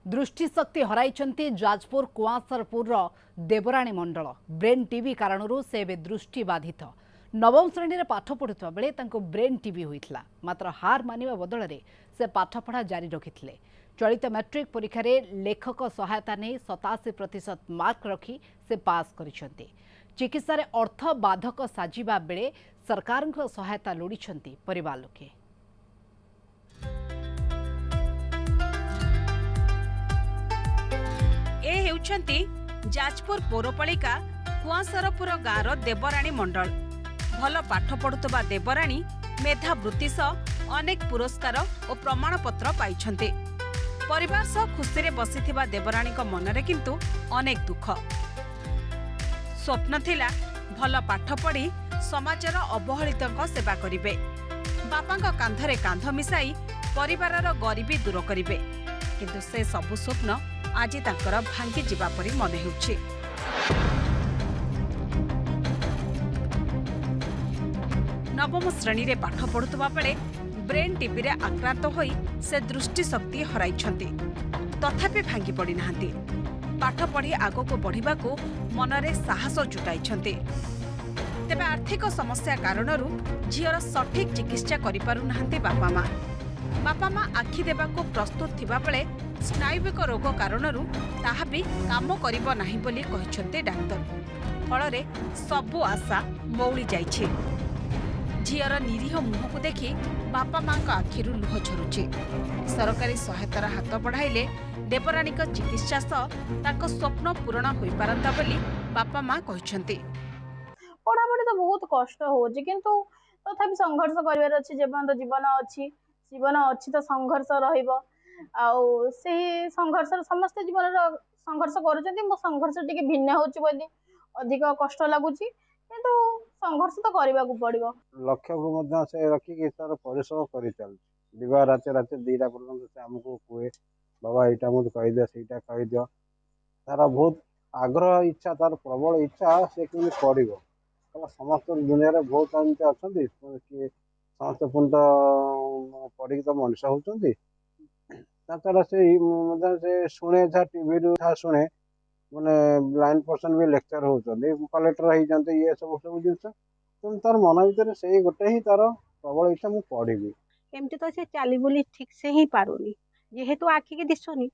दृष्टिशक्ति हराइछन्ति जाजपुर कुआसरपुर देवराणी मंडल brain TV कारणरू से एबे दृष्टि बाधित। नवम श्रेणी में पाठ पढ़ुवा बेले तांको ब्रेन टीवी होइथिला, मात्र हार मानिबा बदल से पाठपढ़ा जारी रखिथिले। चलित मैट्रिक परीक्षा रे लेखक सहायता नहीं 87% मार्क रखी से पास करिसेंति। चिकित्सा रे अर्थ बाधक साजिबा बेले सरकार सहायता लोड़िछन्ति परिवार लोके। ए हेउछन्ति जाजपुर पौरपालिका कुआसरपुर गाँवर देवराणी मंडल। भल पाठ पढ़ुवा देवराणी मेधावृत्ति सह अनेक पुरस्कार और प्रमाणपत्र पाइछन्ति। परिवार सह खुशी बसिथिबा देवराणी मनरे किंतु अनेक दुख। स्वप्न थिला भल पाठ पढ़ी समाजर अवहेलितक सेवा करिवे, बापांक कांधरे कांध मिसाई परिवारर गरीबी दूर करिवे, किंतु से सबु स्वप्न आज तांकर भांगी जिबा परी मन हेउछि। नवम श्रेणी रे पाठ पढ़ुवा बेले ब्रेन टीबी रे आक्रांत होई से दृष्टिशक्ति हराइछन्ति, तथापि भांगी पड़ी नाहांती। पाठ पढ़ी आगको बढ़िबाकू मनरे साहस जुटाइछन्ति। तेबे आर्थिक समस्या कारणरू झीर सठिक चिकित्सा करि पारु नाहांती बापा माँ आखि देबाकू प्रस्तुत थिबा बेले स्नायुविक रोग कारणरू ताहा भी काम करिब नाही बोली कहिछन्ते डाक्टर। फलरे सबु आशा मौली जाइछि। झीर निरीह मुह को देखि बापा माँ आखिरु लुह झरुछि। सरकारी सहायतार हाथ बढ़ाइले देवराणी चिकित्सा सह ताको स्वप्न पूरण होई पारंता बोली बापा माँ कहिछन्ते। पढ़ापढ़ी तो बहुत कष्ट होछि, किंतु तथापि संघर्ष करिवार अछि। जीवन अछि तो संघर्ष रहिबो। आउ से संघर्ष समस्त जीवन संघर्ष करूछन्ति। मो संघर्ष टिके भिन्न होछि बोली अधिक कष्ट लागुछि, किंतु संघर्ष तो करबा को पड़िबो। लक्ष्य को मध्य से रखी के तार परिश्रम करि चल दिवा राते राते दीटा पर्यंत से हमको कुए बाबा एटा मत कहि दियो सेटा कहि दियो। तार बहुत आग्रह इच्छा, तार प्रबल इच्छा से कि पड़िबो। समस्त दुनिया रे बहुत एमती अछंती कि समस्त पुंत पढ़ी तो मनुष्य होचंती। तार से शुणे था टीवी रू था शुणे माने ब्लाइंड पर्सन भी लेक्चर होचंती, कलेक्टर होई जंते, ये सब जिंस तुम तार मन भीतर से गोटे ही तार प्रबल इच्छा मु पढ़ी। एमती तो से चली बोली ठीक से ही पारुनी, जेहेतु आखि के दिसुनी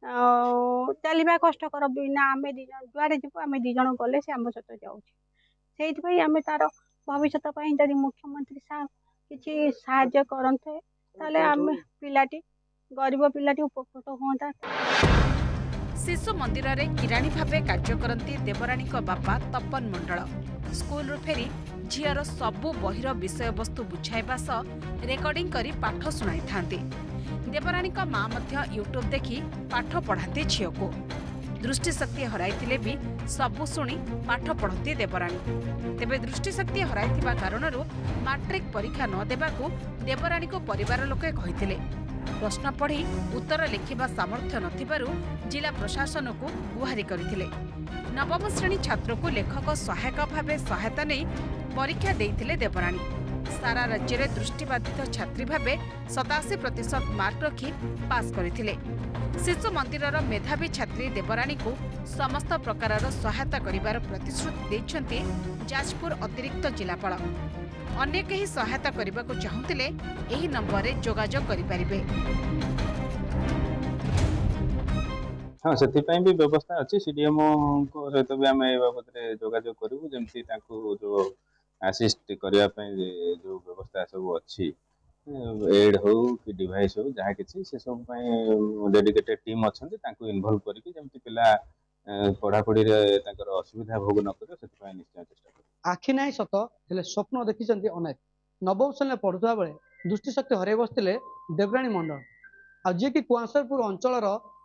चलवा कष्टकर बिना आम जुआड़े जीव आम दी जन गले से आम सहित जाऊँ। आम तार भविष्य जदि मुख्यमंत्री साहब किसी साहाय्य करते ताले आम पिलाटी गरीब पिलाटी उपकृत हुआ। शिशु मंदिर रे किराणी भावे कार्य करती देवराणी बापा तपन मंडल स्कूल रू फेरी झीर सबु बहिर विषय वस्तु बुझाइबा सह रेकर्डिंग करी पाठ सुनाई थांती। देवराणी माँ मध्य यूट्यूब देखी पाठ पढ़ाती झील को। दृष्टिशक्ति हराइथिले भी सबु शुणी पाठ पढ़ती देवराणी। तेबे दृष्टिशक्ति हराइथिबा कारणरू मैट्रिक परीक्षा न देबाकू देवराणी को परिवार लोके कहिथिले। प्रश्न पढ़ी उत्तर लिखिबा सामर्थ्य नथिबारु जिला प्रशासन को गुहारी करथिले। नवम श्रेणी छात्र को लेखक सहायक भावे सहायता नहीं परीक्षा देइथिले देवराणी। सारा राज्य में दृष्टिबाधित छात्री भावे 87% मार्क रखी पास करथिले। शिशु मंदिरर मेधावी छात्री देवराणी को समस्त प्रकार सहायता करिवार प्रतिश्रुति दैछन्ति जाजपुर अतिरिक्त जिलापाल। अन्य केही सहायता करने को चाहूले यही नंबर रे जोगाजोग करिपारिबे। हाँ से भी व्यवस्था अच्छी। सीडीएमओ को सहित भी आम ए बाबद जोगाजोग करूँ, जमती जो आसिस्ट करने जो व्यवस्था सब अच्छी एड हो कि डिवाइस हो जहाँ किसी से सब डेडिकेटेड टीम अच्छा इनवल्व करके जमती पिला पढ़ापढ़ी असुविधा भोग न कर निश्चय चेष्टा कर। आखि ना सत हेले स्वप्न देखी अनेक। नवम श्रेणी पढ़ुवा बेले दृष्टिशक्ति हर बसते देवराणी मंडल आ जी कि कुआसरपुर अंचल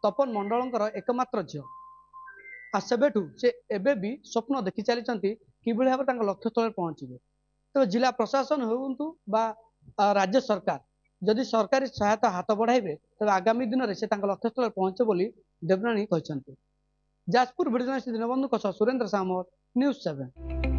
तपन मंडल एकमात्र झील। सेबेठू से एबे भी स्वप्न देखी चली कि भाव लक्ष्य स्थल पहुंचे। तो जिला प्रशासन हो राज्य सरकार जदि सरकारी सहायता हाथ बढ़ाइबे तबे आगामी दिन में से लक्ष्य स्थल पहुंचे बोली देवराणी कहते। जाजपुर भिडियो दीनबंधु सुरेंद्र सामल, न्यूज़ 7।